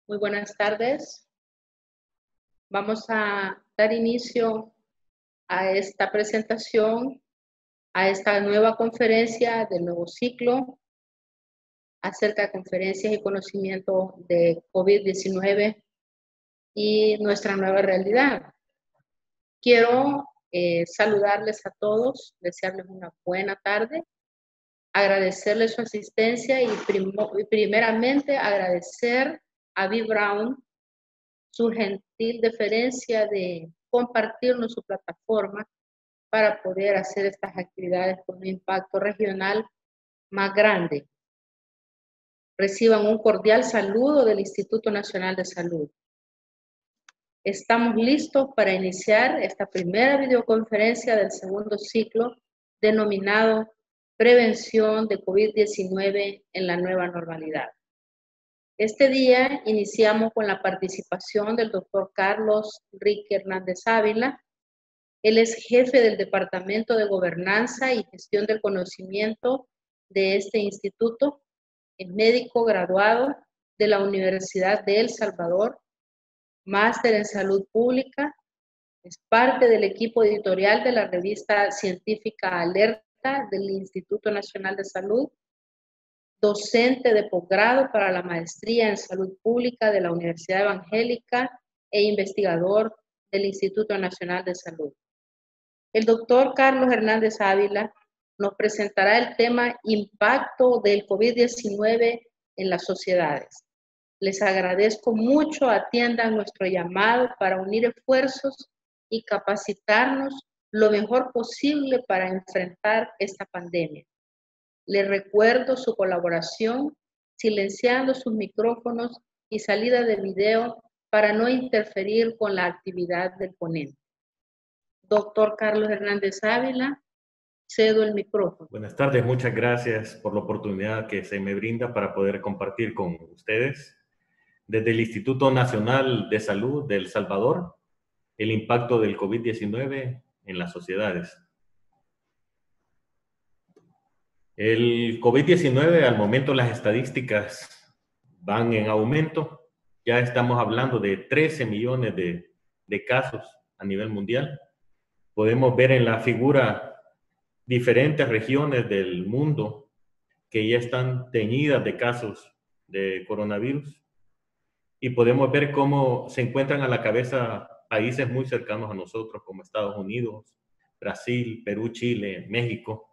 Muy buenas tardes. Vamos a dar inicio a esta presentación, a esta nueva conferencia del nuevo ciclo acerca de conferencias y conocimiento de COVID-19 y nuestra nueva realidad. Quiero saludarles a todos, desearles una buena tarde, agradecerles su asistencia y primeramente agradecer a B. Brown su gentil deferencia de compartirnos su plataforma para poder hacer estas actividades con un impacto regional más grande. Reciban un cordial saludo del Instituto Nacional de Salud. Estamos listos para iniciar esta primera videoconferencia del segundo ciclo denominado Prevención de COVID-19 en la nueva normalidad. Este día iniciamos con la participación del doctor Carlos Enrique Hernández Ávila. Él es jefe del Departamento de Gobernanza y Gestión del Conocimiento de este instituto. Es médico graduado de la Universidad de El Salvador, máster en Salud Pública. Es parte del equipo editorial de la revista científica Alerta del Instituto Nacional de Salud. Docente de posgrado para la maestría en Salud Pública de la Universidad Evangélica e investigador del Instituto Nacional de Salud. El doctor Carlos Hernández Ávila nos presentará el tema Impacto del COVID-19 en las sociedades. Les agradezco mucho, atiendan nuestro llamado para unir esfuerzos y capacitarnos lo mejor posible para enfrentar esta pandemia. Les recuerdo su colaboración silenciando sus micrófonos y salida de video para no interferir con la actividad del ponente. Doctor Carlos Hernández Ávila, cedo el micrófono. Buenas tardes, muchas gracias por la oportunidad que se me brinda para poder compartir con ustedes desde el Instituto Nacional de Salud de El Salvador el impacto del COVID-19 en las sociedades. El COVID-19, al momento las estadísticas van en aumento. Ya estamos hablando de 13 millones de casos a nivel mundial. Podemos ver en la figura diferentes regiones del mundo que ya están teñidas de casos de coronavirus. Y podemos ver cómo se encuentran a la cabeza países muy cercanos a nosotros, como Estados Unidos, Brasil, Perú, Chile, México,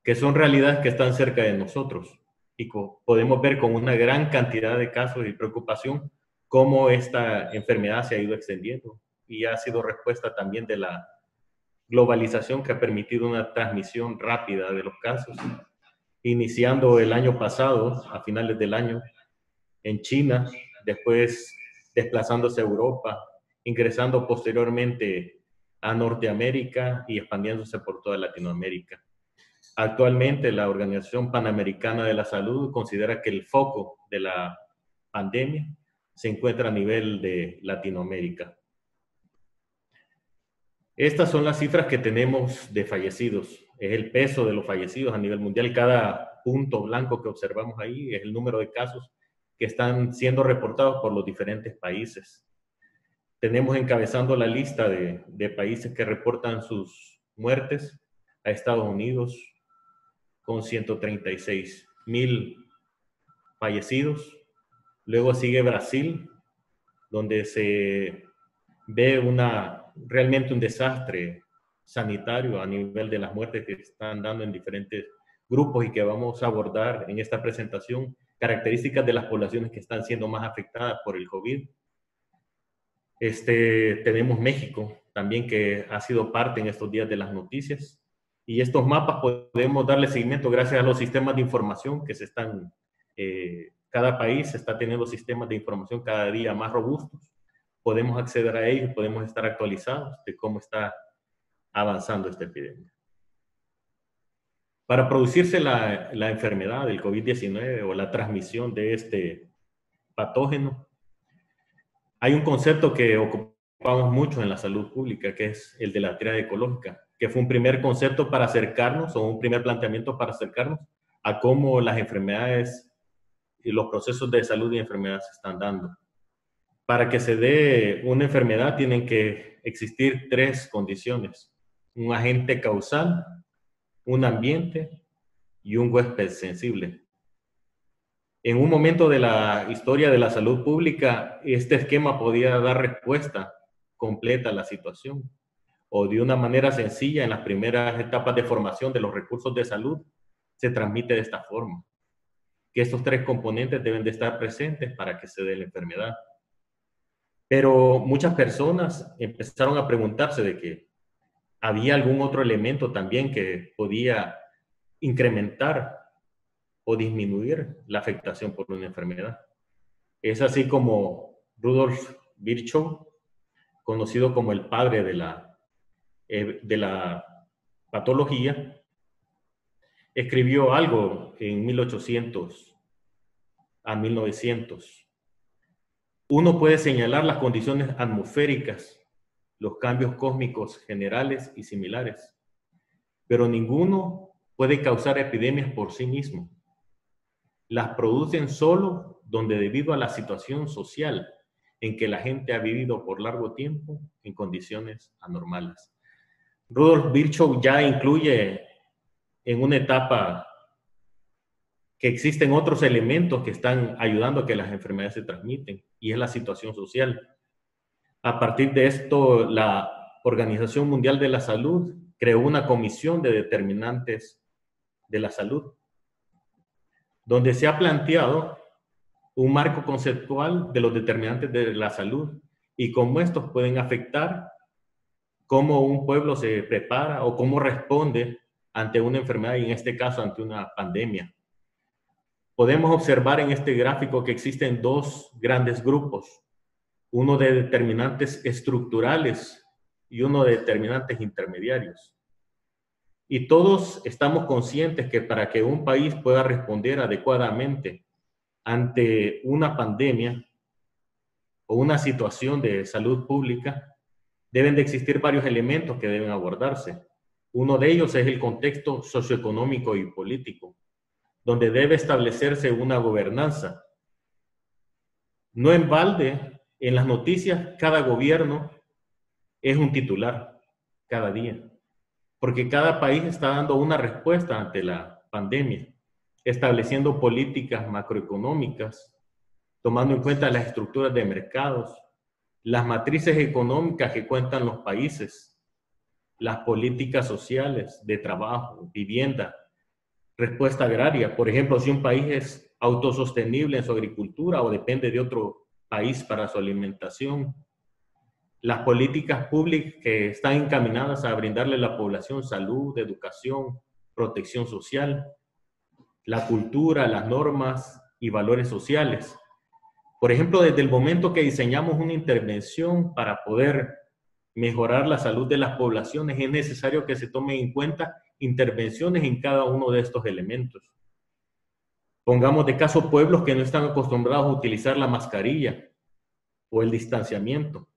que son realidades que están cerca de nosotros. Y podemos ver con una gran cantidad de casos y preocupación cómo esta enfermedad se ha ido extendiendo. Y ha sido respuesta también de la globalización que ha permitido una transmisión rápida de los casos. Iniciando el año pasado, a finales del año, en China, después desplazándose a Europa, ingresando posteriormente a Norteamérica y expandiéndose por toda Latinoamérica. Actualmente, la Organización Panamericana de la Salud considera que el foco de la pandemia se encuentra a nivel de Latinoamérica. Estas son las cifras que tenemos de fallecidos. Es el peso de los fallecidos a nivel mundial. Cada punto blanco que observamos ahí es el número de casos que están siendo reportados por los diferentes países. Tenemos encabezando la lista de países que reportan sus muertes a Estados Unidos, con 136,000 fallecidos. Luego sigue Brasil, donde se ve realmente un desastre sanitario a nivel de las muertes que están dando en diferentes grupos y que vamos a abordar en esta presentación, características de las poblaciones que están siendo más afectadas por el COVID. Tenemos México también, que ha sido parte en estos días de las noticias. Y estos mapas podemos darle seguimiento gracias a los sistemas de información que se están, cada país está teniendo sistemas de información cada día más robustos. Podemos acceder a ellos, podemos estar actualizados de cómo está avanzando esta epidemia. Para producirse la enfermedad del COVID-19 o la transmisión de este patógeno, hay un concepto que ocupamos mucho en la salud pública, que es el de la triada ecológica, que fue un primer concepto para acercarnos, o un primer planteamiento para acercarnos a cómo las enfermedades y los procesos de salud y enfermedad se están dando. Para que se dé una enfermedad tienen que existir tres condiciones: un agente causal, un ambiente y un huésped sensible. En un momento de la historia de la salud pública, este esquema podía dar respuesta completa a la situación, o de una manera sencilla en las primeras etapas de formación de los recursos de salud, se transmite de esta forma, que estos tres componentes deben de estar presentes para que se dé la enfermedad. Pero muchas personas empezaron a preguntarse de que había algún otro elemento también que podía incrementar o disminuir la afectación por una enfermedad. Es así como Rudolf Virchow, conocido como el padre de la patología, escribió algo en 1800 a 1900. Uno puede señalar las condiciones atmosféricas, los cambios cósmicos generales y similares, pero ninguno puede causar epidemias por sí mismo. Las producen solo donde, debido a la situación social en que la gente ha vivido por largo tiempo en condiciones anormales. Rudolf Virchow ya incluye en una etapa que existen otros elementos que están ayudando a que las enfermedades se transmiten, y es la situación social. A partir de esto, la Organización Mundial de la Salud creó una comisión de determinantes de la salud, donde se ha planteado un marco conceptual de los determinantes de la salud y cómo estos pueden afectar cómo un pueblo se prepara o cómo responde ante una enfermedad, y en este caso ante una pandemia. Podemos observar en este gráfico que existen dos grandes grupos, uno de determinantes estructurales y uno de determinantes intermediarios. Y todos estamos conscientes que para que un país pueda responder adecuadamente ante una pandemia o una situación de salud pública, deben de existir varios elementos que deben abordarse. Uno de ellos es el contexto socioeconómico y político, donde debe establecerse una gobernanza. No en balde, en las noticias, cada gobierno es un titular cada día, porque cada país está dando una respuesta ante la pandemia, estableciendo políticas macroeconómicas, tomando en cuenta las estructuras de mercados, las matrices económicas que cuentan los países, las políticas sociales de trabajo, vivienda, respuesta agraria. Por ejemplo, si un país es autosostenible en su agricultura o depende de otro país para su alimentación, las políticas públicas que están encaminadas a brindarle a la población salud, educación, protección social, la cultura, las normas y valores sociales. Por ejemplo, desde el momento que diseñamos una intervención para poder mejorar la salud de las poblaciones, es necesario que se tomen en cuenta intervenciones en cada uno de estos elementos. Pongamos de caso pueblos que no están acostumbrados a utilizar la mascarilla o el distanciamiento,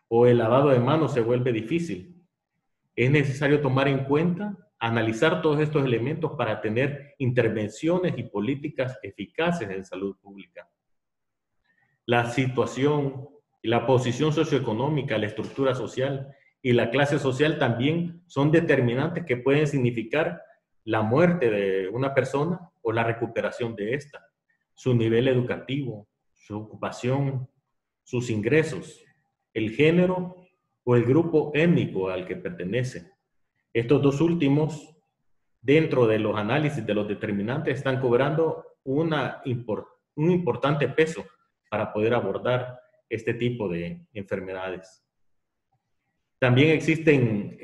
o el lavado de manos se vuelve difícil. Es necesario tomar en cuenta, analizar todos estos elementos para tener intervenciones y políticas eficaces en salud pública. La situación, la posición socioeconómica, la estructura social y la clase social también son determinantes que pueden significar la muerte de una persona o la recuperación de esta, su nivel educativo, su ocupación, sus ingresos, el género o el grupo étnico al que pertenece. Estos dos últimos, dentro de los análisis de los determinantes, están cobrando un importante peso para poder abordar este tipo de enfermedades. También existen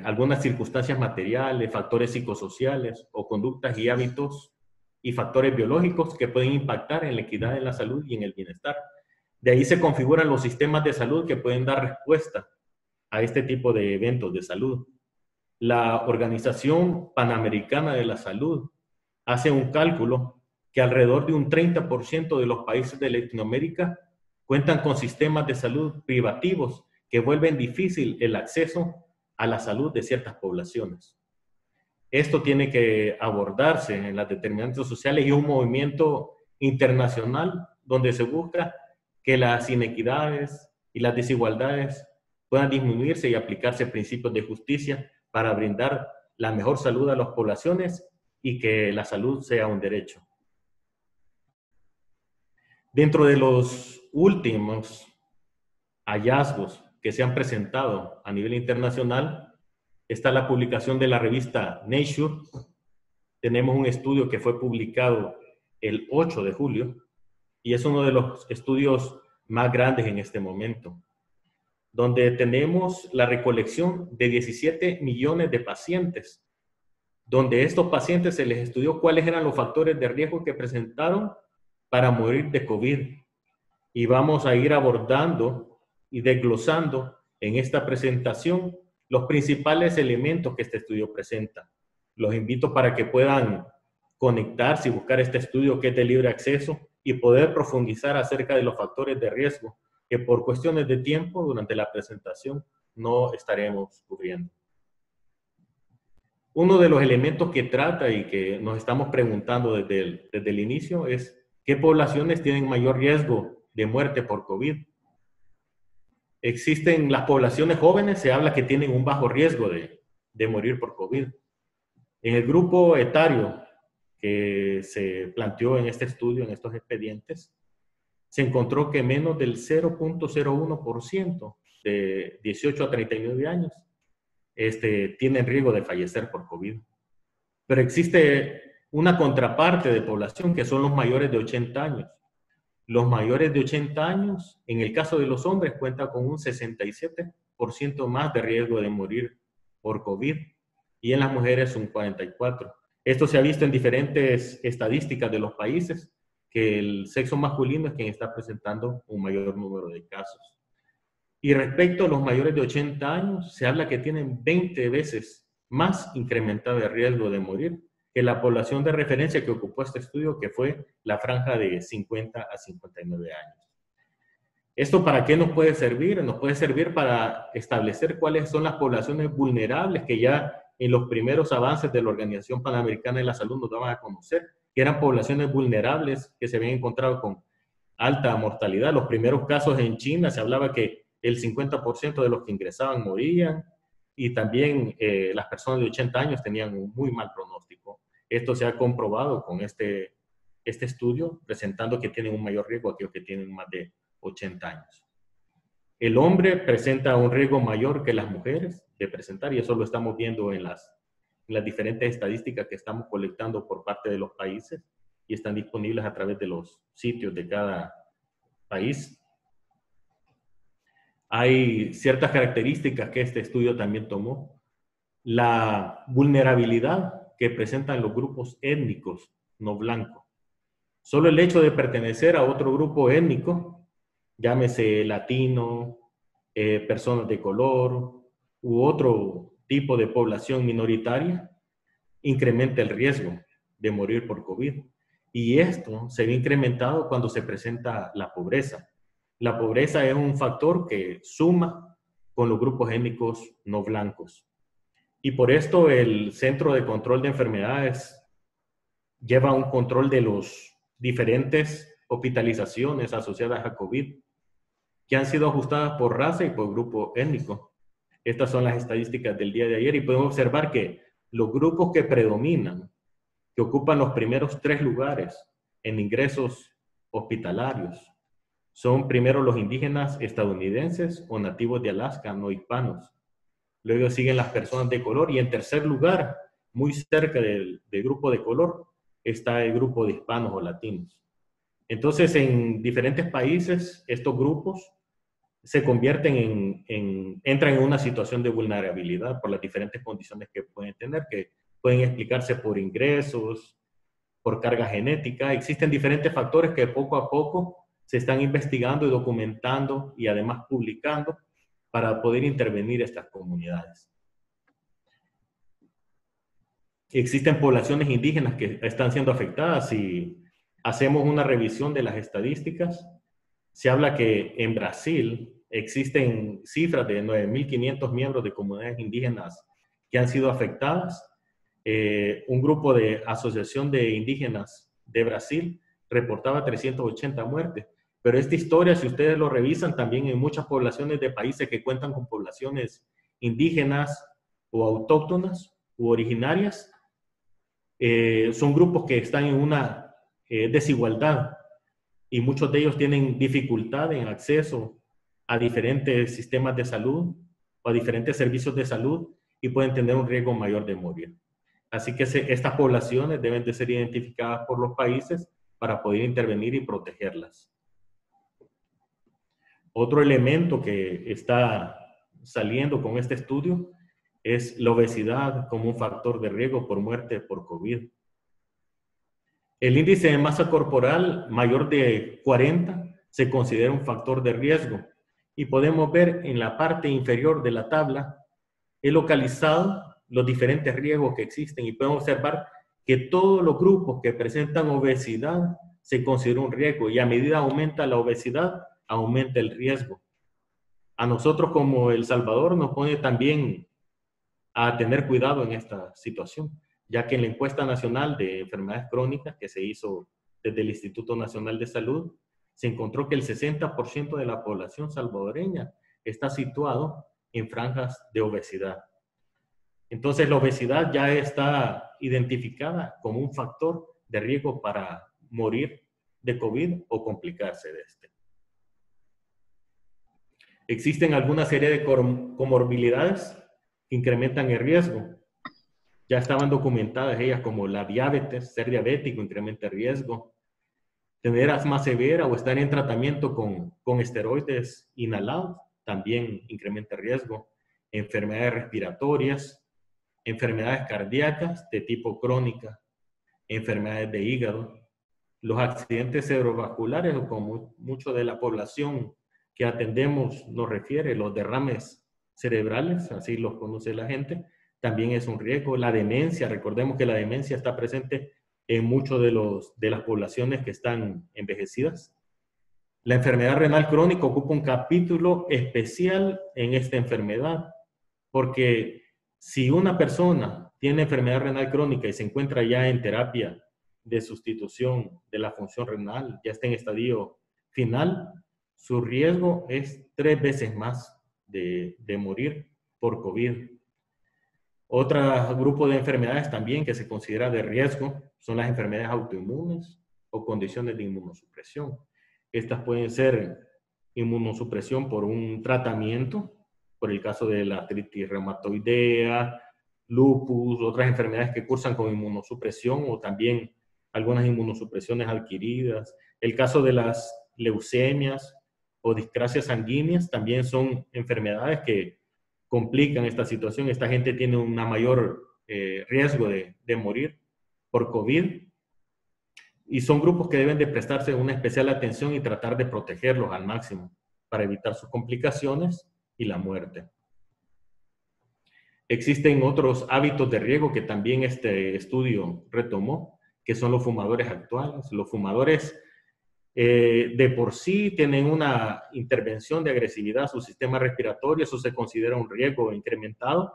algunas circunstancias materiales, factores psicosociales o conductas y hábitos y factores biológicos que pueden impactar en la equidad en la salud y en el bienestar. De ahí se configuran los sistemas de salud que pueden dar respuesta a este tipo de eventos de salud. La Organización Panamericana de la Salud hace un cálculo que alrededor de un 30% de los países de Latinoamérica cuentan con sistemas de salud privativos que vuelven difícil el acceso a la salud de ciertas poblaciones. Esto tiene que abordarse en las determinantes sociales y un movimiento internacional donde se busca que las inequidades y las desigualdades puedan disminuirse y aplicarse principios de justicia para brindar la mejor salud a las poblaciones y que la salud sea un derecho. Dentro de los últimos hallazgos que se han presentado a nivel internacional está la publicación de la revista Nature. Tenemos un estudio que fue publicado el 8 de julio y es uno de los estudios más grandes en este momento, donde tenemos la recolección de 17 millones de pacientes, donde estos pacientes se les estudió cuáles eran los factores de riesgo que presentaron para morir de COVID. Y vamos a ir abordando y desglosando en esta presentación los principales elementos que este estudio presenta. Los invito para que puedan conectarse y buscar este estudio que es de libre acceso y poder profundizar acerca de los factores de riesgo que por cuestiones de tiempo durante la presentación no estaremos cubriendo. Uno de los elementos que trata y que nos estamos preguntando desde el inicio es ¿qué poblaciones tienen mayor riesgo de muerte por COVID? Existen las poblaciones jóvenes, se habla que tienen un bajo riesgo de morir por COVID. En el grupo etario que se planteó en este estudio, en estos expedientes, se encontró que menos del 0.01% de 18 a 39 años tienen riesgo de fallecer por COVID. Pero existe una contraparte de población que son los mayores de 80 años. Los mayores de 80 años, en el caso de los hombres, cuentan con un 67% más de riesgo de morir por COVID y en las mujeres un 44%. Esto se ha visto en diferentes estadísticas de los países, que el sexo masculino es quien está presentando un mayor número de casos. Y respecto a los mayores de 80 años, se habla que tienen 20 veces más incrementado el riesgo de morir que la población de referencia que ocupó este estudio, que fue la franja de 50 a 59 años. ¿Esto para qué nos puede servir? Nos puede servir para establecer cuáles son las poblaciones vulnerables que ya en los primeros avances de la Organización Panamericana de la Salud nos daban a conocer, que eran poblaciones vulnerables que se habían encontrado con alta mortalidad. Los primeros casos en China se hablaba que el 50% de los que ingresaban morían y también las personas de 80 años tenían un muy mal pronóstico. Esto se ha comprobado con este estudio, presentando que tienen un mayor riesgo aquellos que tienen más de 80 años. El hombre presenta un riesgo mayor que las mujeres de presentar, y eso lo estamos viendo en las diferentes estadísticas que estamos colectando por parte de los países y están disponibles a través de los sitios de cada país. Hay ciertas características que este estudio también tomó. La vulnerabilidad que presentan los grupos étnicos no blancos. Solo el hecho de pertenecer a otro grupo étnico, llámese latino, personas de color u otro tipo de población minoritaria, incrementa el riesgo de morir por COVID. Y esto se ve incrementado cuando se presenta la pobreza. La pobreza es un factor que suma con los grupos étnicos no blancos. Y por esto el Centro de Control de Enfermedades lleva un control de los diferentes hospitalizaciones asociadas a COVID que han sido ajustadas por raza y por grupo étnico. Estas son las estadísticas del día de ayer y podemos observar que los grupos que predominan, que ocupan los primeros 3 lugares en ingresos hospitalarios, son primero los indígenas estadounidenses o nativos de Alaska, no hispanos. Luego siguen las personas de color y en tercer lugar, muy cerca del grupo de color, está el grupo de hispanos o latinos. Entonces, en diferentes países, estos grupos se convierten entran en una situación de vulnerabilidad por las diferentes condiciones que pueden tener, que pueden explicarse por ingresos, por carga genética. Existen diferentes factores que poco a poco se están investigando y documentando y además publicando para poder intervenir estas comunidades. Existen poblaciones indígenas que están siendo afectadas. Si hacemos una revisión de las estadísticas, se habla que en Brasil existen cifras de 9.500 miembros de comunidades indígenas que han sido afectadas. Un grupo de Asociación de Indígenas de Brasil reportaba 380 muertes. Pero esta historia, si ustedes lo revisan, también en muchas poblaciones de países que cuentan con poblaciones indígenas o autóctonas u originarias, son grupos que están en una desigualdad y muchos de ellos tienen dificultad en acceso a diferentes sistemas de salud o a diferentes servicios de salud y pueden tener un riesgo mayor de morir. Así que estas poblaciones deben de ser identificadas por los países para poder intervenir y protegerlas. Otro elemento que está saliendo con este estudio es la obesidad como un factor de riesgo por muerte por COVID. El índice de masa corporal mayor de 40 se considera un factor de riesgo y podemos ver en la parte inferior de la tabla, he localizado los diferentes riesgos que existen y podemos observar que todos los grupos que presentan obesidad se considera un riesgo y a medida aumenta la obesidad, aumenta el riesgo. A nosotros como El Salvador nos pone también a tener cuidado en esta situación, ya que en la encuesta nacional de enfermedades crónicas que se hizo desde el Instituto Nacional de Salud, se encontró que el 60% de la población salvadoreña está situado en franjas de obesidad. Entonces la obesidad ya está identificada como un factor de riesgo para morir de COVID o complicarse de este. Existen alguna serie de comorbilidades que incrementan el riesgo. Ya estaban documentadas ellas como la diabetes, ser diabético incrementa el riesgo, tener asma severa o estar en tratamiento con esteroides inhalados también incrementa el riesgo, enfermedades respiratorias, enfermedades cardíacas de tipo crónica, enfermedades de hígado, los accidentes cerebrovasculares o como mucho de la población que atendemos nos refiere, los derrames cerebrales, así los conoce la gente, también es un riesgo. La demencia, recordemos que la demencia está presente en muchos de las poblaciones que están envejecidas. La enfermedad renal crónica ocupa un capítulo especial en esta enfermedad, porque si una persona tiene enfermedad renal crónica y se encuentra ya en terapia de sustitución de la función renal, ya está en estadio final, su riesgo es 3 veces más de morir por COVID. Otro grupo de enfermedades también que se considera de riesgo son las enfermedades autoinmunes o condiciones de inmunosupresión. Estas pueden ser inmunosupresión por un tratamiento, por el caso de la artritis reumatoidea, lupus, otras enfermedades que cursan con inmunosupresión o también algunas inmunosupresiones adquiridas. El caso de las leucemias o discrasias sanguíneas también son enfermedades que complican esta situación. Esta gente tiene un mayor riesgo de morir por COVID y son grupos que deben de prestarse una especial atención y tratar de protegerlos al máximo para evitar sus complicaciones y la muerte. Existen otros hábitos de riesgo que también este estudio retomó, que son los fumadores actuales. Los fumadores de por sí tienen una intervención de agresividad a su sistema respiratorio, eso se considera un riesgo incrementado,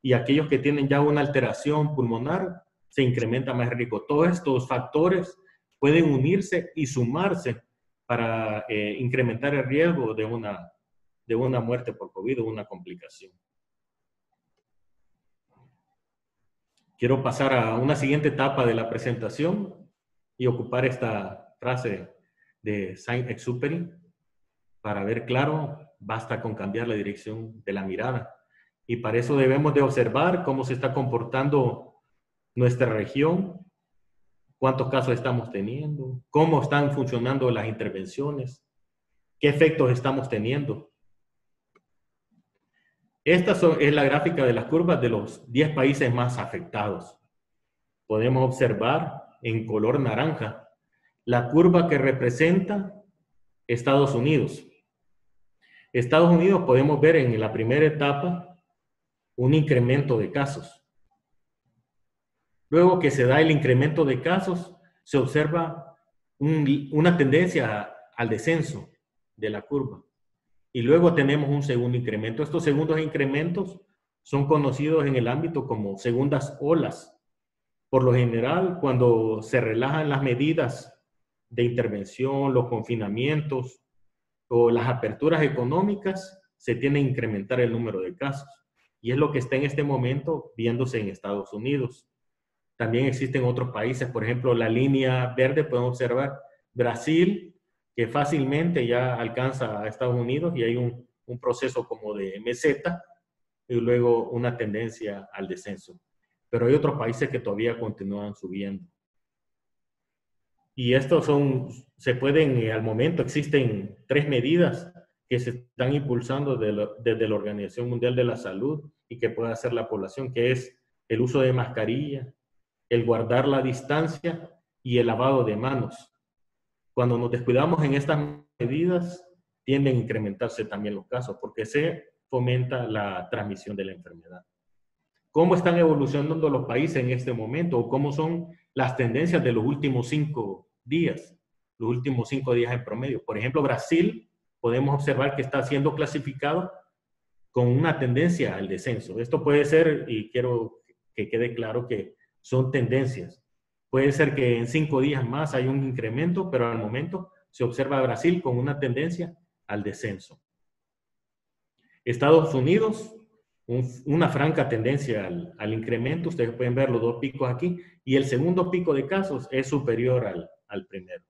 y aquellos que tienen ya una alteración pulmonar se incrementa más el riesgo. Todos estos factores pueden unirse y sumarse para incrementar el riesgo de una muerte por COVID o una complicación. Quiero pasar a una siguiente etapa de la presentación y ocupar esta frase de Saint-Exupéry para ver claro, basta con cambiar la dirección de la mirada. Y para eso debemos de observar cómo se está comportando nuestra región, cuántos casos estamos teniendo, cómo están funcionando las intervenciones, qué efectos estamos teniendo. Esta es la gráfica de las curvas de los 10 países más afectados. Podemos observar en color naranja la curva que representa Estados Unidos. Estados Unidos podemos ver en la primera etapa un incremento de casos. Luego que se da el incremento de casos, se observa una tendencia al descenso de la curva. Y luego tenemos un segundo incremento. Estos segundos incrementos son conocidos en el ámbito como segundas olas. Por lo general, cuando se relajan las medidas de intervención, los confinamientos o las aperturas económicas, se tiende a incrementar el número de casos. Y es lo que está en este momento viéndose en Estados Unidos. También existen otros países, por ejemplo, la línea verde, podemos observar Brasil, que fácilmente ya alcanza a Estados Unidos y hay un proceso como de meseta y luego una tendencia al descenso. Pero hay otros países que todavía continúan subiendo. Y estos se pueden, al momento existen 3 medidas que se están impulsando desde la Organización Mundial de la Salud y que puede hacer la población, que es el uso de mascarilla, el guardar la distancia y el lavado de manos. Cuando nos descuidamos en estas medidas, tienden a incrementarse también los casos porque se fomenta la transmisión de la enfermedad. ¿Cómo están evolucionando los países en este momento? ¿O cómo son las tendencias de los últimos 5 días? Los últimos 5 días en promedio. Por ejemplo, Brasil, podemos observar que está siendo clasificado con una tendencia al descenso. Esto puede ser, y quiero que quede claro que son tendencias. Puede ser que en 5 días más hay un incremento, pero al momento se observa a Brasil con una tendencia al descenso. Estados Unidos, una franca tendencia al incremento. Ustedes pueden ver los 2 picos aquí. Y el segundo pico de casos es superior al primero.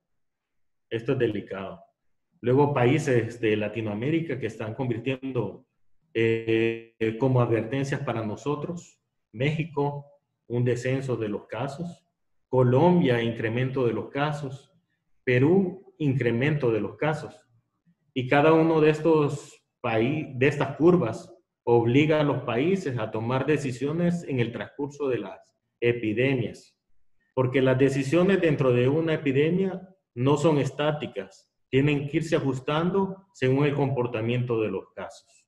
Esto es delicado. Luego países de Latinoamérica que están convirtiendo como advertencias para nosotros. México, un descenso de los casos. Colombia, incremento de los casos. Perú, incremento de los casos. Y cada uno de estas curvas obliga a los países a tomar decisiones en el transcurso de las epidemias. Porque las decisiones dentro de una epidemia no son estáticas. Tienen que irse ajustando según el comportamiento de los casos.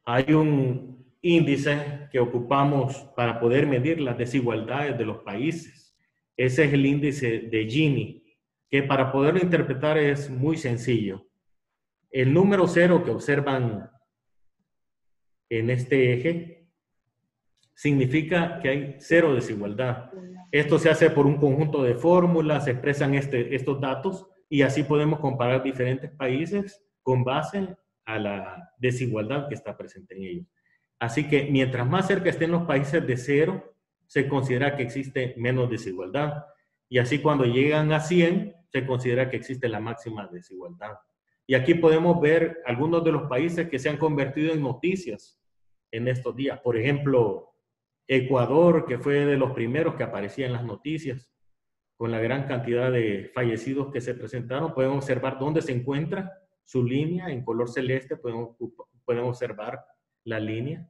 Hay un índice que ocupamos para poder medir las desigualdades de los países. Ese es el índice de Gini, que para poderlo interpretar es muy sencillo. El número 0 que observan en este eje significa que hay 0 desigualdad. Esto se hace por un conjunto de fórmulas, se expresan estos datos y así podemos comparar diferentes países con base a la desigualdad que está presente en ellos. Así que mientras más cerca estén los países de 0, se considera que existe menos desigualdad. Y así cuando llegan a 100, se considera que existe la máxima desigualdad. Y aquí podemos ver algunos de los países que se han convertido en noticias en estos días. Por ejemplo, Ecuador, que fue de los primeros que aparecía en las noticias, con la gran cantidad de fallecidos que se presentaron. Pueden observar dónde se encuentra su línea en color celeste. Pueden observar la línea.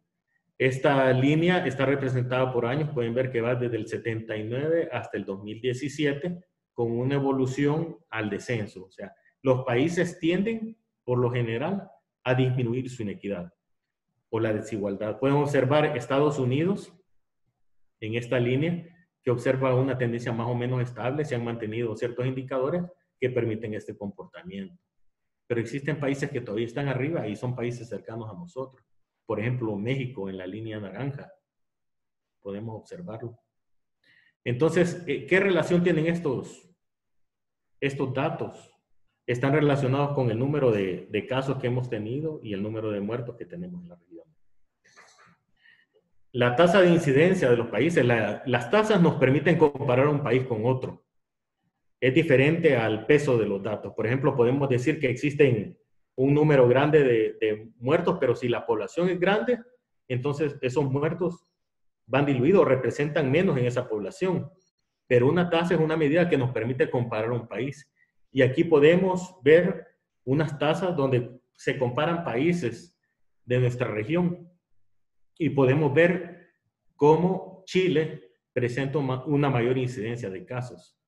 Esta línea está representada por años. Pueden ver que va desde el 79 hasta el 2017 con una evolución al descenso. O sea, los países tienden, por lo general, a disminuir su inequidad o la desigualdad. Pueden observar Estados Unidos en esta línea, que observa una tendencia más o menos estable. Se han mantenido ciertos indicadores que permiten este comportamiento. Pero existen países que todavía están arriba y son países cercanos a nosotros. Por ejemplo, México en la línea naranja. Podemos observarlo. Entonces, ¿qué relación tienen estos datos? Están relacionados con el número de casos que hemos tenido y el número de muertos que tenemos en la región. La tasa de incidencia de los países, las tasas nos permiten comparar un país con otro. Es diferente al peso de los datos. Por ejemplo, podemos decir que existen un número grande de muertos, pero si la población es grande, entonces esos muertos van diluidos, representan menos en esa población. Pero una tasa es una medida que nos permite comparar un país. Y aquí podemos ver unas tasas donde se comparan países de nuestra región. Y podemos ver cómo Chile presenta una mayor incidencia de casos.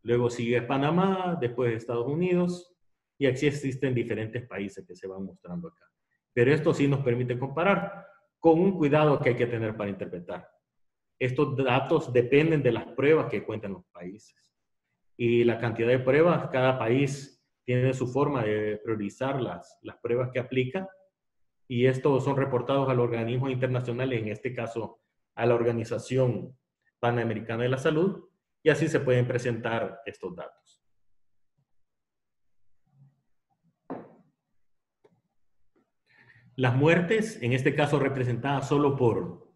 Luego sigue Panamá, después Estados Unidos, y así existen diferentes países que se van mostrando acá. Pero esto sí nos permite comparar con un cuidado que hay que tener para interpretar. Estos datos dependen de las pruebas que cuentan los países. Y la cantidad de pruebas, cada país tiene su forma de priorizar las pruebas que aplica. Y estos son reportados a los organismos internacionales, en este caso a la Organización Panamericana de la Salud, y así se pueden presentar estos datos. Las muertes, en este caso representadas solo por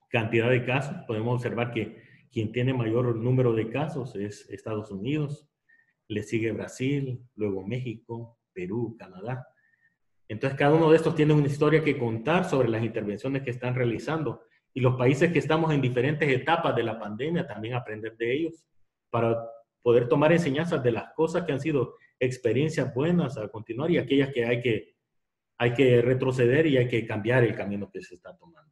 cantidad de casos, podemos observar que quien tiene mayor número de casos es Estados Unidos, le sigue Brasil, luego México, Perú, Canadá. Entonces, cada uno de estos tiene una historia que contar sobre las intervenciones que están realizando. Y los países que estamos en diferentes etapas de la pandemia, también aprender de ellos para poder tomar enseñanzas de las cosas que han sido experiencias buenas a continuar y aquellas que hay que retroceder y hay que cambiar el camino que se está tomando.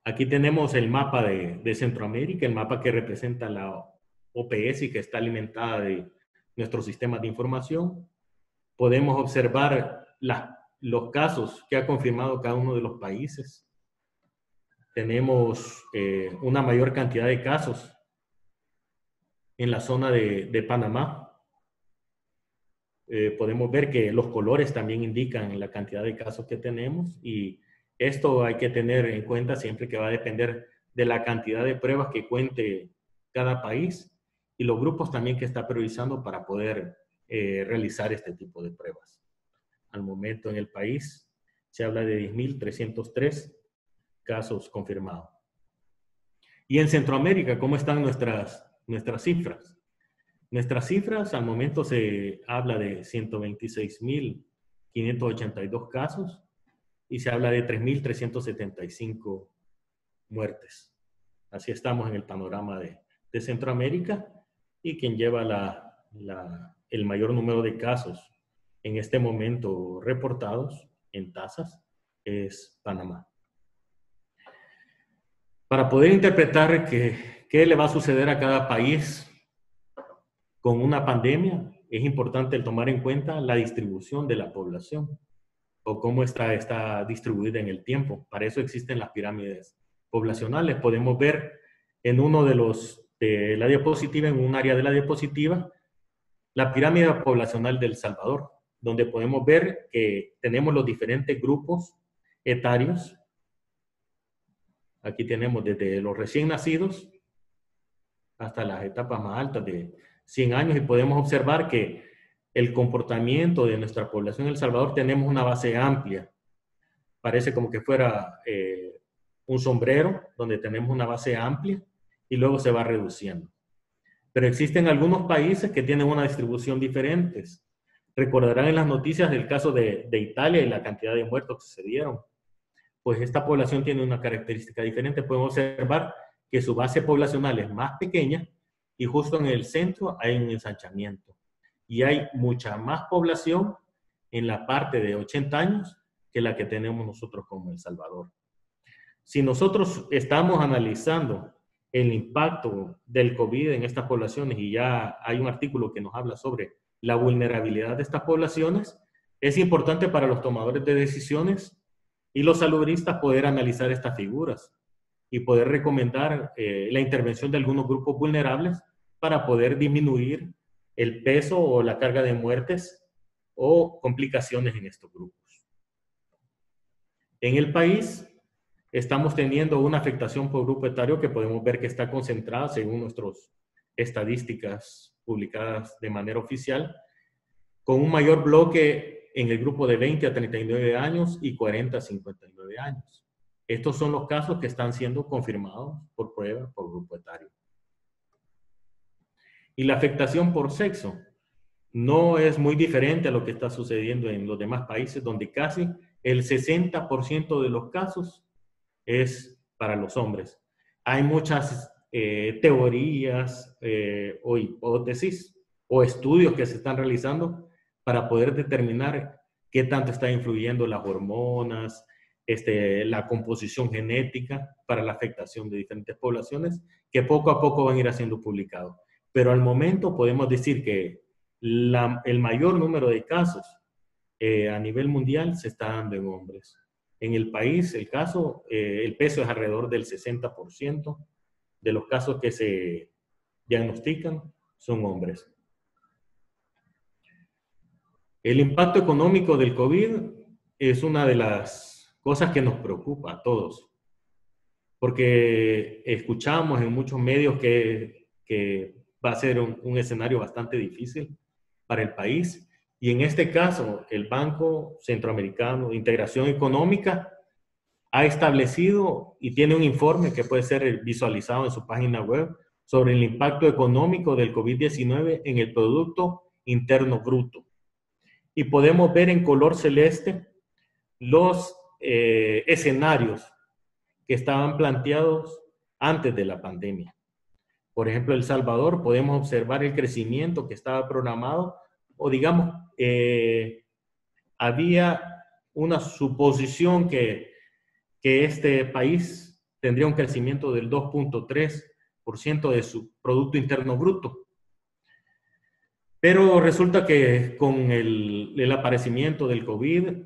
Aquí tenemos el mapa de Centroamérica, el mapa que representa la OPS y que está alimentada de nuestros sistemas de información. Podemos observar los casos que ha confirmado cada uno de los países. Tenemos una mayor cantidad de casos en la zona de Panamá. Podemos ver que los colores también indican la cantidad de casos que tenemos y esto hay que tener en cuenta siempre que va a depender de la cantidad de pruebas que cuente cada país y los grupos también que está priorizando para poder realizar este tipo de pruebas. Al momento en el país se habla de 10.303 casos confirmados. Y en Centroamérica, ¿cómo están nuestras cifras? Nuestras cifras, al momento se habla de 126.582 casos y se habla de 3.375 muertes. Así estamos en el panorama de Centroamérica y quien lleva el mayor número de casos en este momento reportados en tasas es Panamá. Para poder interpretar qué le va a suceder a cada país con una pandemia, es importante tomar en cuenta la distribución de la población o cómo está distribuida en el tiempo. Para eso existen las pirámides poblacionales. Podemos ver en la diapositiva, en un área de la diapositiva, la pirámide poblacional de El Salvador, donde podemos ver que tenemos los diferentes grupos etarios. Aquí tenemos desde los recién nacidos hasta las etapas más altas de 100 años y podemos observar que el comportamiento de nuestra población en El Salvador tenemos una base amplia. Parece como que fuera un sombrero donde tenemos una base amplia y luego se va reduciendo. Pero existen algunos países que tienen una distribución diferente. Recordarán en las noticias del caso de Italia y la cantidad de muertos que se dieron. Pues esta población tiene una característica diferente. Podemos observar que su base poblacional es más pequeña y justo en el centro hay un ensanchamiento. Y hay mucha más población en la parte de 80 años que la que tenemos nosotros como El Salvador. Si nosotros estamos analizando el impacto del COVID en estas poblaciones y ya hay un artículo que nos habla sobre la vulnerabilidad de estas poblaciones, es importante para los tomadores de decisiones y los salubristas poder analizar estas figuras y poder recomendar la intervención de algunos grupos vulnerables para poder disminuir el peso o la carga de muertes o complicaciones en estos grupos. En el país estamos teniendo una afectación por grupo etario que podemos ver que está concentrada según nuestras estadísticas publicadas de manera oficial, con un mayor bloque en el grupo de 20 a 39 años y 40 a 59 años. Estos son los casos que están siendo confirmados por prueba por grupo etario. Y la afectación por sexo no es muy diferente a lo que está sucediendo en los demás países, donde casi el 60% de los casos es para los hombres. Hay muchas teorías o hipótesis o estudios que se están realizando para poder determinar qué tanto está influyendo las hormonas, la composición genética para la afectación de diferentes poblaciones, que poco a poco van a ir siendo publicados. Pero al momento podemos decir que el mayor número de casos a nivel mundial se está dando en hombres. En el país, el peso es alrededor del 60% de los casos que se diagnostican son hombres. El impacto económico del COVID es una de las cosas que nos preocupa a todos, porque escuchamos en muchos medios que va a ser un escenario bastante difícil para el país. Y en este caso, el Banco Centroamericano de Integración Económica ha establecido y tiene un informe que puede ser visualizado en su página web sobre el impacto económico del COVID-19 en el Producto Interno Bruto. Y podemos ver en color celeste los escenarios que estaban planteados antes de la pandemia. Por ejemplo, El Salvador, podemos observar el crecimiento que estaba programado, o digamos, había una suposición que este país tendría un crecimiento del 2.3% de su Producto Interno Bruto. Pero resulta que con el aparecimiento del COVID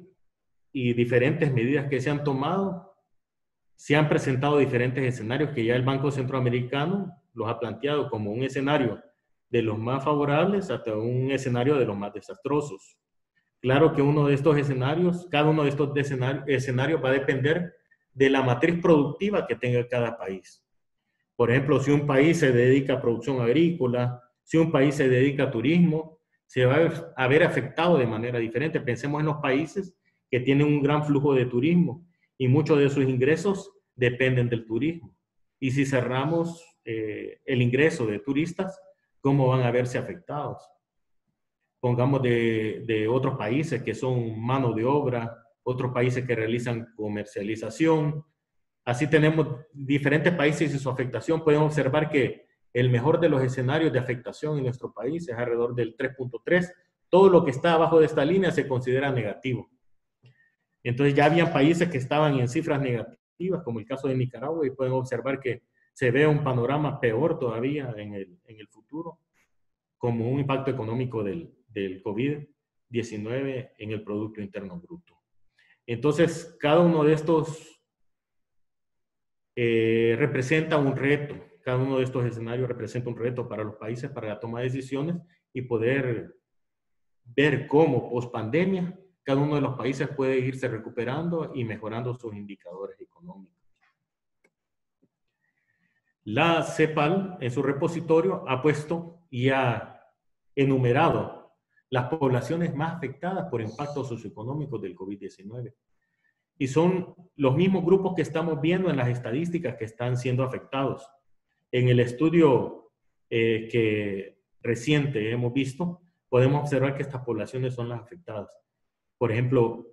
y diferentes medidas que se han tomado, se han presentado diferentes escenarios que ya el Banco Centroamericano los ha planteado como un escenario de los más favorables hasta un escenario de los más desastrosos. Claro que uno de estos escenarios, cada uno de estos escenarios va a depender de la matriz productiva que tenga cada país. Por ejemplo, si un país se dedica a producción agrícola, si un país se dedica a turismo, se va a ver afectado de manera diferente. Pensemos en los países que tienen un gran flujo de turismo y muchos de sus ingresos dependen del turismo. Y si cerramos el ingreso de turistas, ¿cómo van a verse afectados? Pongamos de otros países que son mano de obra, otros países que realizan comercialización. Así tenemos diferentes países y su afectación. Pueden observar que el mejor de los escenarios de afectación en nuestro país es alrededor del 3.3. Todo lo que está abajo de esta línea se considera negativo. Entonces ya habían países que estaban en cifras negativas, como el caso de Nicaragua, y pueden observar que se ve un panorama peor todavía en el futuro, como un impacto económico del COVID-19 en el Producto Interno Bruto. Entonces, cada uno de estos representa un reto. Cada uno de estos escenarios representa un reto para los países para la toma de decisiones y poder ver cómo post pandemia cada uno de los países puede irse recuperando y mejorando sus indicadores económicos. La CEPAL en su repositorio ha puesto y ha enumerado las poblaciones más afectadas por impactos socioeconómicos del COVID-19. Y son los mismos grupos que estamos viendo en las estadísticas que están siendo afectados. En el estudio que reciente hemos visto, podemos observar que estas poblaciones son las afectadas. Por ejemplo,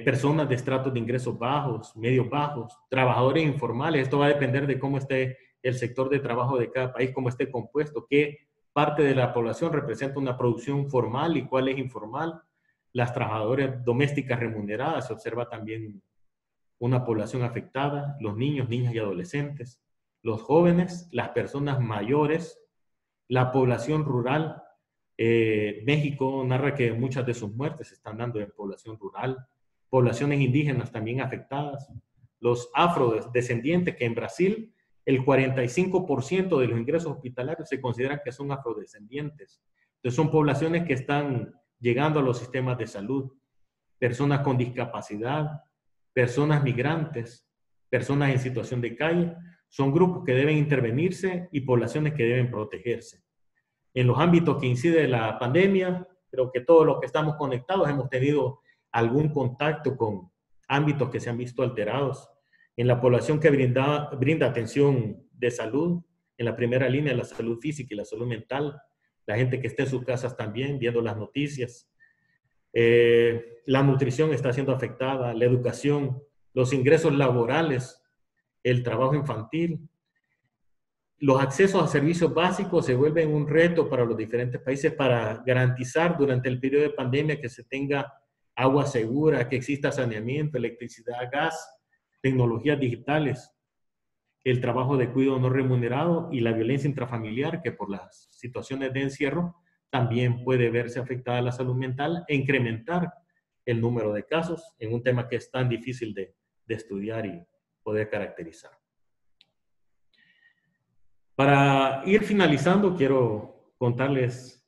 personas de estratos de ingresos bajos, medios bajos, trabajadores informales. Esto va a depender de cómo esté el sector de trabajo de cada país, cómo esté compuesto, qué parte de la población representa una producción formal y cuál es informal. Las trabajadoras domésticas remuneradas, se observa también una población afectada, los niños, niñas y adolescentes, los jóvenes, las personas mayores, la población rural. México narra que muchas de sus muertes se están dando en población rural, poblaciones indígenas también afectadas, los afrodescendientes, que en Brasil el 45% de los ingresos hospitalarios se consideran que son afrodescendientes. Entonces son poblaciones que están llegando a los sistemas de salud, personas con discapacidad, personas migrantes, personas en situación de calle, son grupos que deben intervenirse y poblaciones que deben protegerse. En los ámbitos que incide la pandemia, creo que todos los que estamos conectados hemos tenido algún contacto con ámbitos que se han visto alterados. En la población que brinda atención de salud, en la primera línea, la salud física y la salud mental, la gente que está en sus casas también viendo las noticias. La nutrición está siendo afectada, la educación, los ingresos laborales, el trabajo infantil. Los accesos a servicios básicos se vuelven un reto para los diferentes países para garantizar durante el periodo de pandemia que se tenga agua segura, que exista saneamiento, electricidad, gas, tecnologías digitales, el trabajo de cuidado no remunerado y la violencia intrafamiliar, que por las situaciones de encierro también puede verse afectada la salud mental e incrementar el número de casos en un tema que es tan difícil de estudiar y poder caracterizar. Para ir finalizando, quiero contarles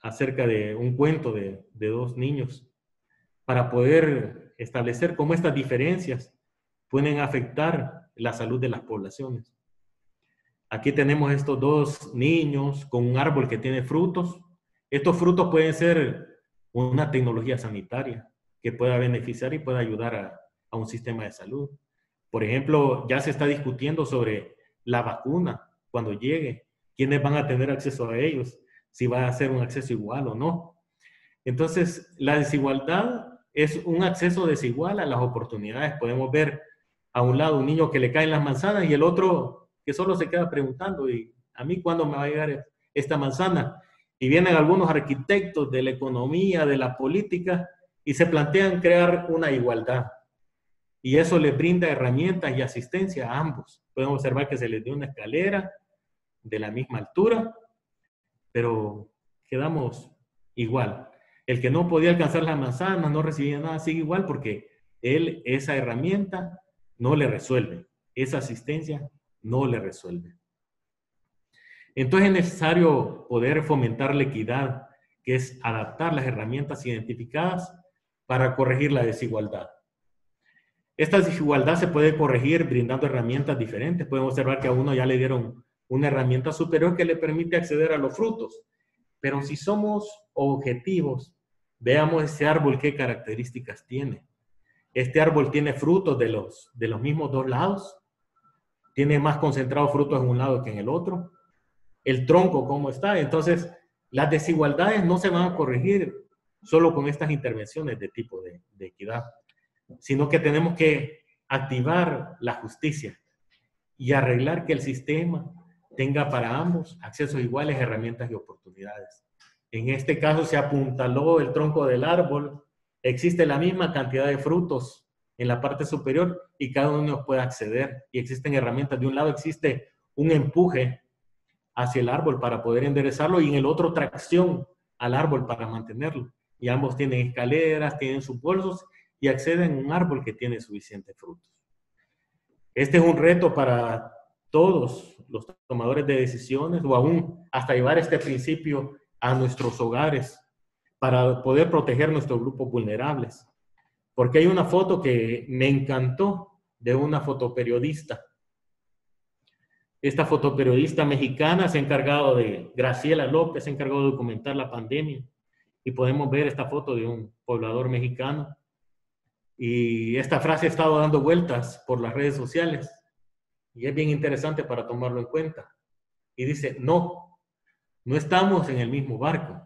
acerca de un cuento de dos niños para poder establecer cómo estas diferencias pueden afectar la salud de las poblaciones. Aquí tenemos estos dos niños con un árbol que tiene frutos. Estos frutos pueden ser una tecnología sanitaria que pueda beneficiar y pueda ayudar a un sistema de salud. Por ejemplo, ya se está discutiendo sobre la vacuna cuando llegue, quiénes van a tener acceso a ellos, si va a ser un acceso igual o no. Entonces, la desigualdad es un acceso desigual a las oportunidades. Podemos ver a un lado un niño que le caen las manzanas y el otro que solo se queda preguntando, ¿y a mí cuándo me va a llegar esta manzana? Y vienen algunos arquitectos de la economía, de la política, y se plantean crear una igualdad. Y eso les brinda herramientas y asistencia a ambos. Pueden observar que se les dio una escalera de la misma altura, pero quedamos igual. El que no podía alcanzar la manzana, no recibía nada, sigue igual porque él esa herramienta no le resuelve. Esa asistencia no le resuelve. Entonces es necesario poder fomentar la equidad, que es adaptar las herramientas identificadas para corregir la desigualdad. Esta desigualdad se puede corregir brindando herramientas diferentes. Podemos observar que a uno ya le dieron una herramienta superior que le permite acceder a los frutos. Pero si somos objetivos, veamos ese árbol qué características tiene. Este árbol tiene frutos de los mismos dos lados. Tiene más concentrados frutos en un lado que en el otro. El tronco, ¿cómo está? Entonces, las desigualdades no se van a corregir solo con estas intervenciones de tipo de equidad, sino que tenemos que activar la justicia y arreglar que el sistema tenga para ambos accesos iguales, herramientas y oportunidades. En este caso se apuntaló el tronco del árbol, existe la misma cantidad de frutos en la parte superior y cada uno puede acceder y existen herramientas. De un lado existe un empuje hacia el árbol para poder enderezarlo y en el otro tracción al árbol para mantenerlo. Y ambos tienen escaleras, tienen sus bolsos y acceden a un árbol que tiene suficientes frutos. Este es un reto para todos los tomadores de decisiones o aún hasta llevar este principio a nuestros hogares para poder proteger nuestros grupos vulnerables. Porque hay una foto que me encantó de una fotoperiodista. Esta fotoperiodista mexicana se ha encargado de, Graciela López, se ha encargado de documentar la pandemia. Y podemos ver esta foto de un poblador mexicano. Y esta frase ha estado dando vueltas por las redes sociales. Y es bien interesante para tomarlo en cuenta. Y dice, no estamos en el mismo barco.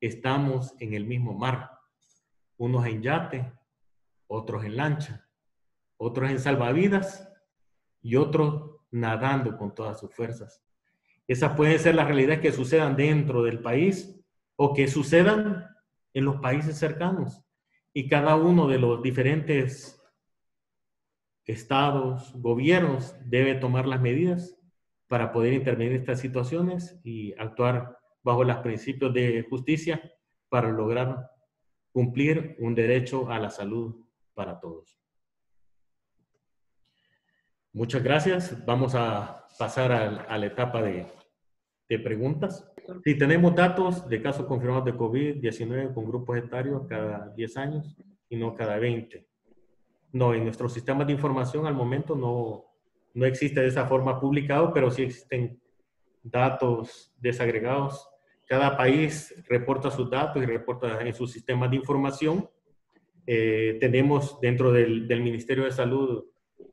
Estamos en el mismo mar. Unos en yate, otros en lancha, otros en salvavidas y otros nadando con todas sus fuerzas. Esas pueden ser las realidades que sucedan dentro del país o que sucedan en los países cercanos. Y cada uno de los diferentes estados, gobiernos, debe tomar las medidas para poder intervenir en estas situaciones y actuar bajo los principios de justicia para lograr cumplir un derecho a la salud para todos. Muchas gracias. Vamos a pasar a la etapa de preguntas. Si tenemos datos de casos confirmados de COVID-19 con grupos etarios cada 10 años y no cada 20. No, en nuestros sistemas de información al momento no existe de esa forma publicado, pero sí existen datos desagregados. Cada país reporta sus datos y reporta en sus sistemas de información. Tenemos dentro del Ministerio de Salud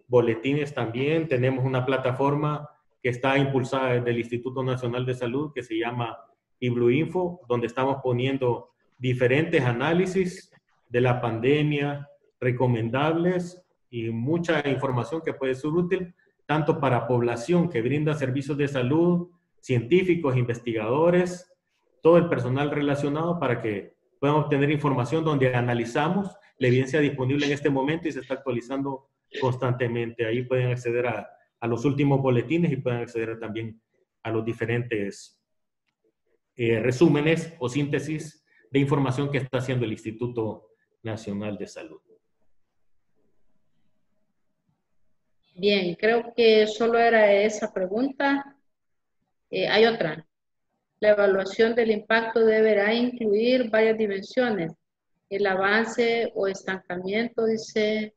boletines también. Tenemos una plataforma que está impulsada desde el Instituto Nacional de Salud que se llama IBLUINFO, donde estamos poniendo diferentes análisis de la pandemia, recomendables y mucha información que puede ser útil tanto para población que brinda servicios de salud, científicos, investigadores, todo el personal relacionado para que puedan obtener información donde analizamos la evidencia disponible en este momento y se está actualizando constantemente. Ahí pueden acceder a los últimos boletines y pueden acceder también a los diferentes resúmenes o síntesis de información que está haciendo el Instituto Nacional de Salud. Bien, creo que solo era esa pregunta. Hay otra. La evaluación del impacto deberá incluir varias dimensiones. El avance o estancamiento, dice,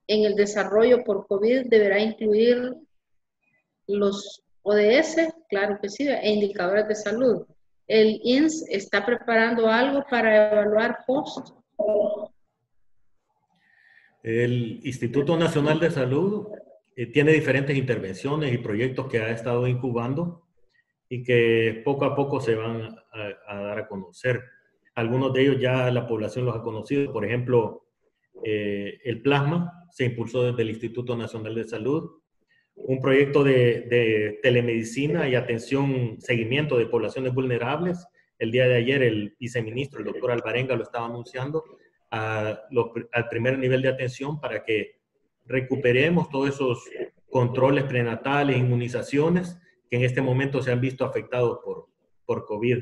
en el desarrollo por COVID deberá incluir los ODS, claro que sí, e indicadores de salud. ¿El INS está preparando algo para evaluar post? El Instituto Nacional de Salud tiene diferentes intervenciones y proyectos que ha estado incubando y que poco a poco se van a dar a conocer. Algunos de ellos ya la población los ha conocido. Por ejemplo, el plasma se impulsó desde el Instituto Nacional de Salud. Un proyecto de telemedicina y atención, seguimiento de poblaciones vulnerables. El día de ayer el viceministro, el doctor Alvarenga, lo estaba anunciando al primer nivel de atención para que recuperemos todos esos controles prenatales, inmunizaciones que en este momento se han visto afectados por COVID.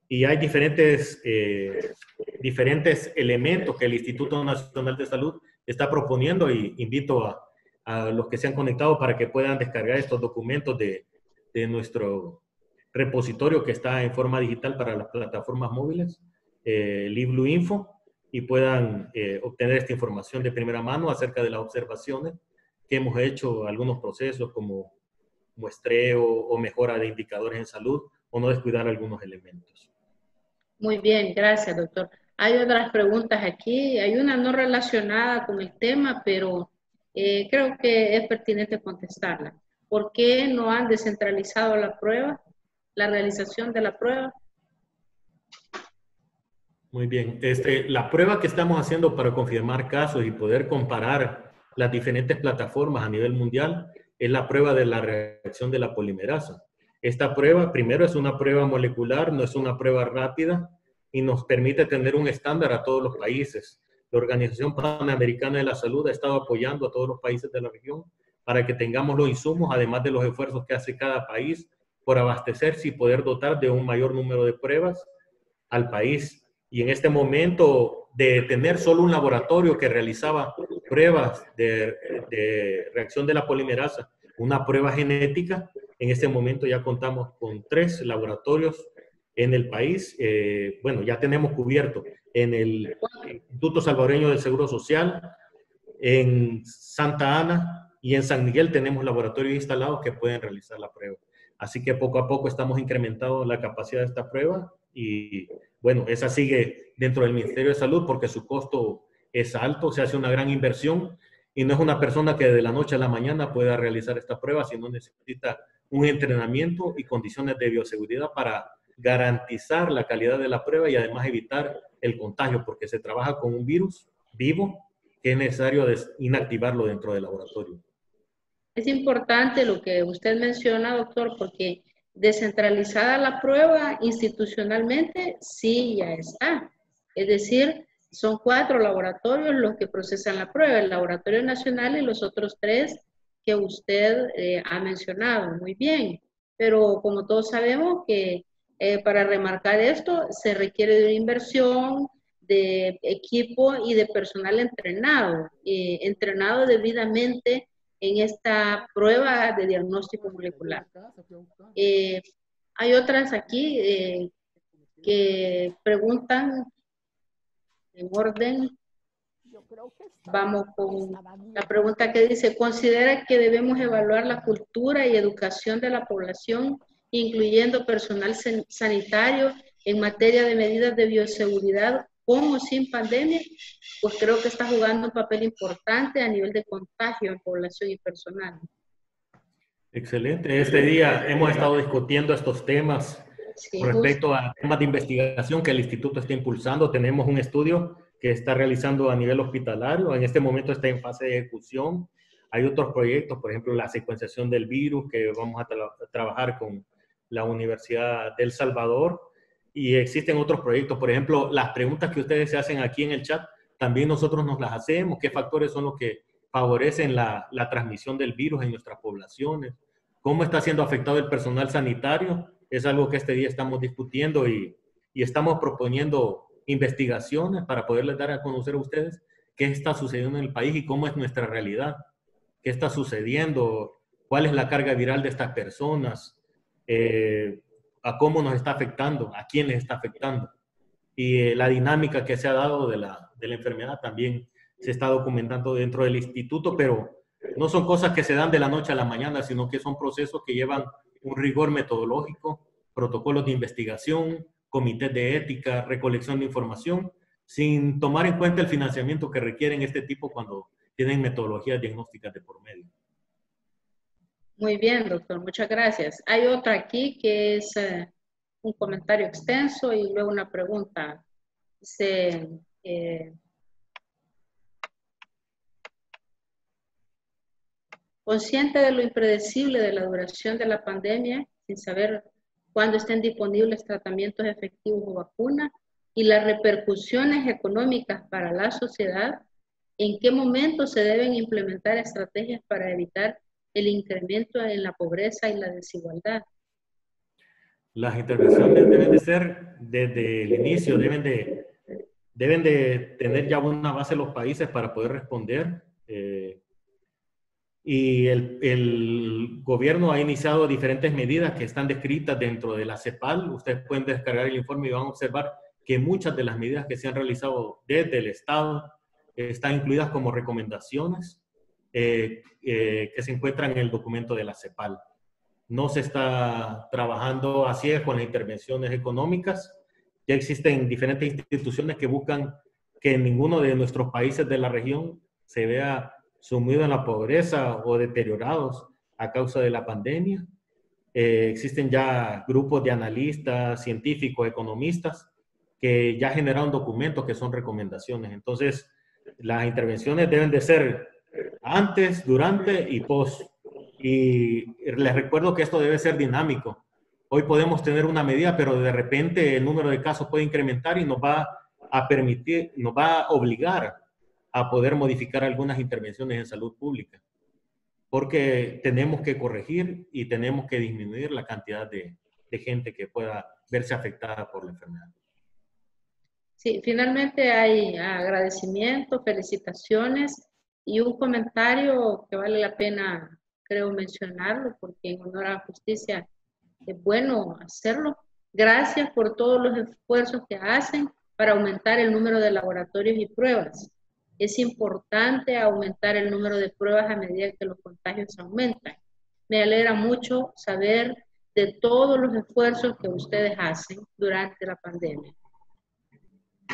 Y hay diferentes elementos que el Instituto Nacional de Salud está proponiendo y invito a los que se han conectado para que puedan descargar estos documentos de nuestro repositorio que está en forma digital para las plataformas móviles, LibLu Info, y puedan obtener esta información de primera mano acerca de las observaciones que hemos hecho, algunos procesos como muestreo o mejora de indicadores en salud o no descuidar algunos elementos. Muy bien, gracias, doctor. Hay otras preguntas aquí. Hay una no relacionada con el tema, pero creo que es pertinente contestarla. ¿Por qué no han descentralizado la prueba, la realización de la prueba? Muy bien. La prueba que estamos haciendo para confirmar casos y poder comparar las diferentes plataformas a nivel mundial es la prueba de la reacción de la polimerasa. Esta prueba, primero, es una prueba molecular, no es una prueba rápida y nos permite tener un estándar a todos los países. La Organización Panamericana de la Salud ha estado apoyando a todos los países de la región para que tengamos los insumos, además de los esfuerzos que hace cada país por abastecerse y poder dotar de un mayor número de pruebas al país. Y en este momento de tener solo un laboratorio que realizaba pruebas de reacción de la polimerasa, una prueba genética, en este momento ya contamos con 3 laboratorios en el país. Bueno, ya tenemos cubierto en el Instituto Salvadoreño del Seguro Social, en Santa Ana y en San Miguel tenemos laboratorios instalados que pueden realizar la prueba. Así que poco a poco estamos incrementando la capacidad de esta prueba y bueno, esa sigue dentro del Ministerio de Salud porque su costo es alto, se hace una gran inversión y no es una persona que de la noche a la mañana pueda realizar esta prueba, sino necesita un entrenamiento y condiciones de bioseguridad para garantizar la calidad de la prueba y además evitar el contagio porque se trabaja con un virus vivo que es necesario inactivarlo dentro del laboratorio. Es importante lo que usted menciona, doctor, porque descentralizada la prueba institucionalmente, sí, ya está. Es decir, son 4 laboratorios los que procesan la prueba, el Laboratorio Nacional y los otros 3 que usted ha mencionado. Muy bien, pero como todos sabemos que para remarcar esto se requiere de una inversión, de equipo y de personal entrenado debidamente en esta prueba de diagnóstico molecular. Hay otras aquí que preguntan en orden. Vamos con la pregunta que dice, ¿considera que debemos evaluar la cultura y educación de la población, incluyendo personal sanitario, en materia de medidas de bioseguridad con o sin pandemia? Pues creo que está jugando un papel importante a nivel de contagio en población y personal. Excelente. Este día hemos estado discutiendo estos temas con respecto a temas de investigación que el instituto está impulsando. Tenemos un estudio que está realizando a nivel hospitalario. En este momento está en fase de ejecución. Hay otros proyectos, por ejemplo, la secuenciación del virus, que vamos a trabajar con la Universidad del Salvador. Y existen otros proyectos. Por ejemplo, las preguntas que ustedes se hacen aquí en el chat, también nosotros nos las hacemos. ¿Qué factores son los que favorecen la transmisión del virus en nuestras poblaciones? ¿Cómo está siendo afectado el personal sanitario? Es algo que este día estamos discutiendo y estamos proponiendo investigaciones para poderles dar a conocer a ustedes qué está sucediendo en el país y cómo es nuestra realidad, qué está sucediendo, cuál es la carga viral de estas personas, a cómo nos está afectando, a quién les está afectando. Y la dinámica que se ha dado de la enfermedad también se está documentando dentro del instituto, pero no son cosas que se dan de la noche a la mañana, sino que son procesos que llevan un rigor metodológico, protocolos de investigación, comités de ética, recolección de información, sin tomar en cuenta el financiamiento que requieren este tipo cuando tienen metodologías diagnósticas de por medio. Muy bien, doctor, muchas gracias. Hay otra aquí que es un comentario extenso y luego una pregunta. Dice, consciente de lo impredecible de la duración de la pandemia, sin saber cuándo estén disponibles tratamientos efectivos o vacunas y las repercusiones económicas para la sociedad, ¿en qué momento se deben implementar estrategias para evitar el incremento en la pobreza y la desigualdad? Las intervenciones deben de ser desde el inicio, deben de tener ya una base los países para poder responder. Y el gobierno ha iniciado diferentes medidas que están descritas dentro de la CEPAL. Ustedes pueden descargar el informe y van a observar que muchas de las medidas que se han realizado desde el Estado están incluidas como recomendaciones que se encuentran en el documento de la CEPAL. No se está trabajando así con las intervenciones económicas. Ya existen diferentes instituciones que buscan que ninguno de nuestros países de la región se vea sumido en la pobreza o deteriorados a causa de la pandemia. Existen ya grupos de analistas, científicos, economistas que ya generaron documentos que son recomendaciones. Entonces, las intervenciones deben de ser antes, durante y post. Y les recuerdo que esto debe ser dinámico. Hoy podemos tener una medida, pero de repente el número de casos puede incrementar y nos va a permitir, nos va a obligar a poder modificar algunas intervenciones en salud pública, porque tenemos que corregir y tenemos que disminuir la cantidad de gente que pueda verse afectada por la enfermedad. Sí, finalmente hay agradecimientos, felicitaciones y un comentario que vale la pena, creo, mencionarlo, porque en honor a la justicia es bueno hacerlo. Gracias por todos los esfuerzos que hacen para aumentar el número de laboratorios y pruebas. Es importante aumentar el número de pruebas a medida que los contagios aumentan. Me alegra mucho saber de todos los esfuerzos que ustedes hacen durante la pandemia.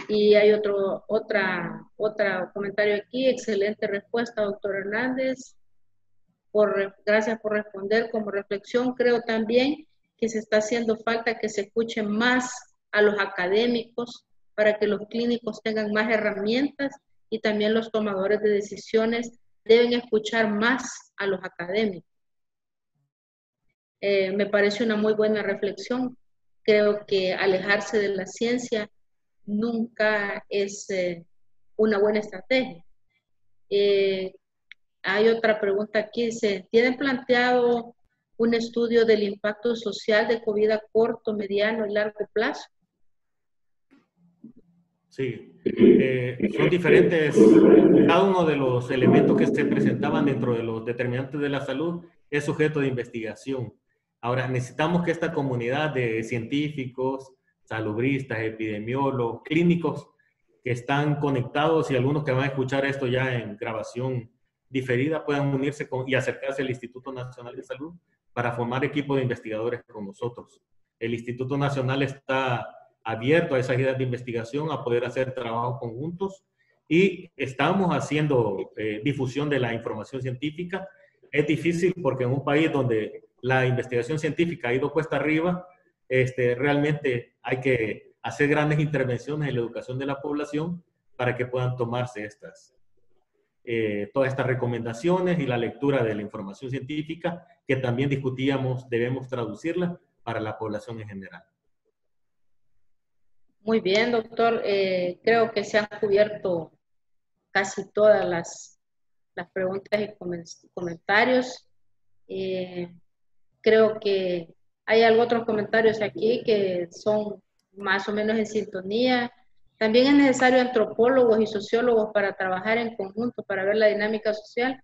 Y hay otro comentario aquí. Excelente respuesta, doctor Hernández. Gracias por responder. Como reflexión, creo también que se está haciendo falta que se escuche más a los académicos para que los clínicos tengan más herramientas y también los tomadores de decisiones deben escuchar más a los académicos. Me parece una muy buena reflexión. Creo que alejarse de la ciencia nunca es una buena estrategia. Hay otra pregunta aquí, dice, ¿tienen planteado un estudio del impacto social de COVID a corto, mediano y largo plazo? Sí, son diferentes, cada uno de los elementos que se presentaban dentro de los determinantes de la salud es sujeto de investigación. Ahora, necesitamos que esta comunidad de científicos, salubristas, epidemiólogos, clínicos que están conectados y algunos que van a escuchar esto ya en grabación diferida puedan unirse y acercarse al Instituto Nacional de Salud para formar equipos de investigadores con nosotros. El Instituto Nacional está abierto a esas ideas de investigación, a poder hacer trabajos conjuntos y estamos haciendo difusión de la información científica. Es difícil porque en un país donde la investigación científica ha ido cuesta arriba, realmente hay que hacer grandes intervenciones en la educación de la población para que puedan tomarse todas estas recomendaciones y la lectura de la información científica que también discutíamos, debemos traducirla para la población en general. Muy bien, doctor. Creo que se han cubierto casi todas las preguntas y comentarios. Creo que hay otros comentarios aquí que son más o menos en sintonía. También es necesario antropólogos y sociólogos para trabajar en conjunto, para ver la dinámica social.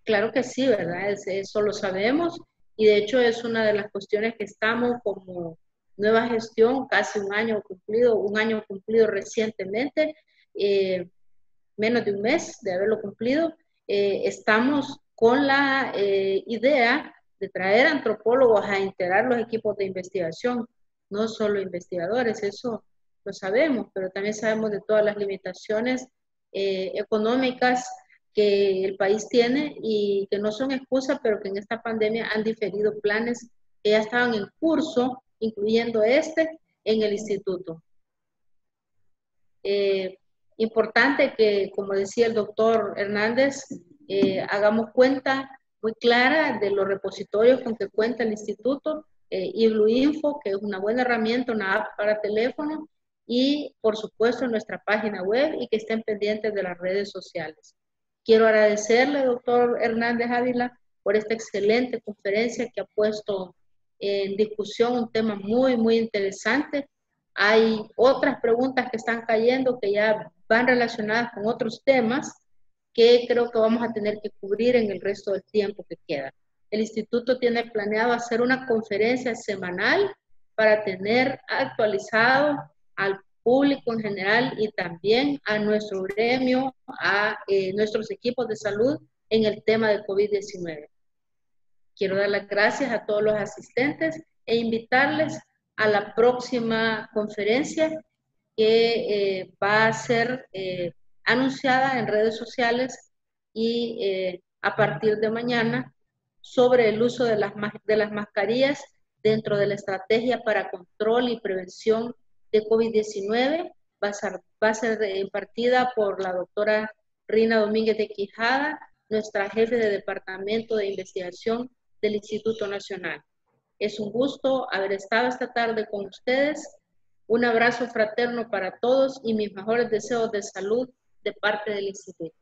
Claro que sí, ¿verdad? Eso lo sabemos y de hecho es una de las cuestiones que estamos como nueva gestión, casi un año cumplido recientemente. menos de un mes de haberlo cumplido, estamos con la idea de traer antropólogos a integrar los equipos de investigación, no solo investigadores, eso lo sabemos, pero también sabemos de todas las limitaciones económicas que el país tiene y que no son excusas, pero que en esta pandemia han diferido planes que ya estaban en curso, incluyendo este, en el instituto. Importante que, como decía el doctor Hernández, hagamos cuenta muy clara de los repositorios con que cuenta el instituto, IBLU-Info, que es una buena herramienta, una app para teléfono, y por supuesto nuestra página web, y que estén pendientes de las redes sociales. Quiero agradecerle, doctor Hernández Ávila, por esta excelente conferencia que ha puesto en discusión un tema muy, muy interesante. Hay otras preguntas que están cayendo que ya van relacionadas con otros temas que creo que vamos a tener que cubrir en el resto del tiempo que queda. El instituto tiene planeado hacer una conferencia semanal para tener actualizado al público en general y también a nuestro gremio, a nuestros equipos de salud en el tema de COVID-19. Quiero dar las gracias a todos los asistentes e invitarles a la próxima conferencia que va a ser anunciada en redes sociales y a partir de mañana sobre el uso de las mascarillas dentro de la estrategia para control y prevención de COVID-19. Va a ser impartida por la doctora Rina Domínguez de Quijada, nuestra jefe de Departamento de Investigación del Instituto Nacional. Es un gusto haber estado esta tarde con ustedes. Un abrazo fraterno para todos y mis mejores deseos de salud de parte del Instituto.